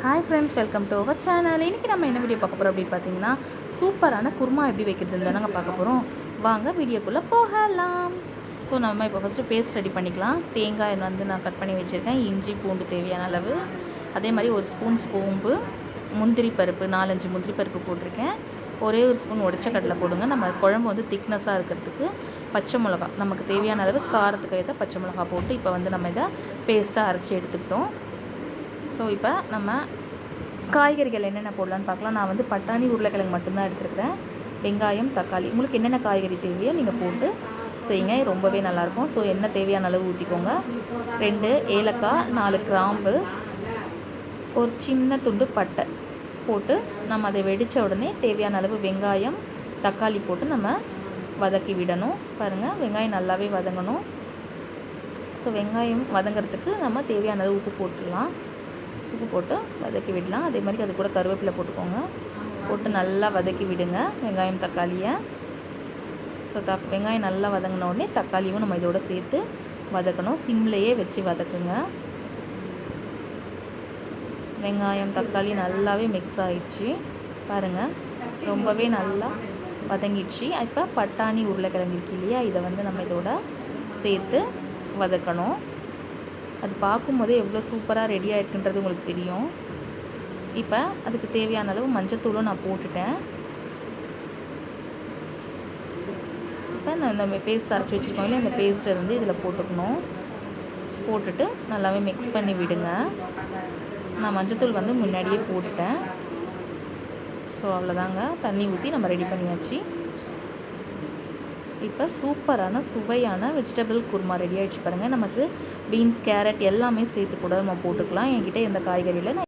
Hi friends, welcome to our channel. இன்றைக்கி நம்ம என்ன வீடியோ பார்க்க போகிறோம் அப்படின்னு பார்த்தீங்கன்னா, சூப்பரான குருமா எப்படி வைக்கிறதுன்னு நாங்கள் பார்க்க போகிறோம். வாங்க வீடியோக்குள்ளே போகலாம். ஸோ நம்ம இப்போ ஃபஸ்ட்டு பேஸ்ட் ரெடி பண்ணிக்கலாம். தேங்காய் வந்து நான் கட் பண்ணி வச்சுருக்கேன். இஞ்சி பூண்டு தேவையான அளவு, அதே மாதிரி ஒரு ஸ்பூன் சோம்பு, முந்திரி பருப்பு 4-5 முந்திரி பருப்பு போட்டிருக்கேன். ஒரே ஒரு ஸ்பூன் உடைச்ச கடலை போடுங்க. நம்ம குழம்பு வந்து திக்னஸாக இருக்கிறதுக்கு பச்சை மிளகா, நமக்கு தேவையான அளவு காரத்துக்கு ஏற்ற பச்சை மிளகா போட்டு இப்போ வந்து நம்ம இதை பேஸ்ட்டாக அரைச்சி எடுத்துக்கிட்டோம். ஸோ இப்போ நம்ம காய்கறிகள் என்னென்ன போடலான்னு பார்க்கலாம். நான் வந்து பட்டாணி உருளைக்கிழங்கு மட்டும்தான் எடுத்துருக்கிறேன். வெங்காயம், தக்காளி, உங்களுக்கு என்னென்ன காய்கறி தேவையோ நீங்கள் போட்டு செய்யுங்க, ரொம்பவே நல்லாயிருக்கும். ஸோ எண்ணெய் தேவையான அளவு ஊற்றிக்கோங்க. 2 ஏலக்காய், 4 கிராம்பு, ஒரு சின்ன துண்டு பட்டை போட்டு நம்ம அதை வெடித்த உடனே தேவையான அளவு வெங்காயம், தக்காளி போட்டு நம்ம வதக்கி விடணும். பாருங்கள், வெங்காயம் நல்லாவே வதங்கணும். ஸோ வெங்காயம் வதங்கிறதுக்கு நம்ம தேவையான அளவு உப்பு போட்டுடலாம். உப்பு போட்டு வதக்கி விடலாம். அதே மாதிரி அது கூட கருவேப்பிலை போட்டுக்கோங்க. போட்டு நல்லா வதக்கி விடுங்க வெங்காயம் தக்காளியை. ஸோ வெங்காயம் நல்லா வதங்கின உடனே தக்காளியும் நம்ம இதோட சேர்த்து வதக்கணும். சிம்லையே வச்சு வதக்குங்க. வெங்காயம் தக்காளி நல்லாவே மிக்ஸ் ஆகிடுச்சு. பாருங்கள், ரொம்பவே நல்லா வதங்கிடுச்சு. இப்போ பட்டாணி உருளைக்கிழங்கு இருக்கு இல்லையா, இதை வந்து நம்ம இதோட சேர்த்து வதக்கணும். அது பார்க்கும்போதே எவ்வளோ சூப்பராக ரெடி ஆகிருக்குன்றது உங்களுக்கு தெரியும். இப்போ அதுக்கு தேவையான அளவு மஞ்சத்தூளும் நான் போட்டுட்டேன். இப்போ நம்ம பேஸ்ட் அரைச்சி வச்சுருக்கோம் இல்லை, இந்த பேஸ்ட்டை வந்து இதில் போட்டுக்கணும். போட்டுட்டு நல்லாவே மிக்ஸ் பண்ணி விடுங்க. நான் மஞ்சத்தூள் வந்து முன்னாடியே போட்டுட்டேன். ஸோ அவ்வளோதாங்க, தண்ணி ஊற்றி நம்ம ரெடி பண்ணியாச்சு. இப்போ சூப்பரான சுவையான வெஜிடபிள் குருமா ரெடி ஆகிடுச்சு. பாருங்கள், நமக்கு பீன்ஸ், கேரட் எல்லாமே சேர்த்து கூட நம்ம போட்டுக்கலாம். என்கிட்ட எந்த காய்கறியில்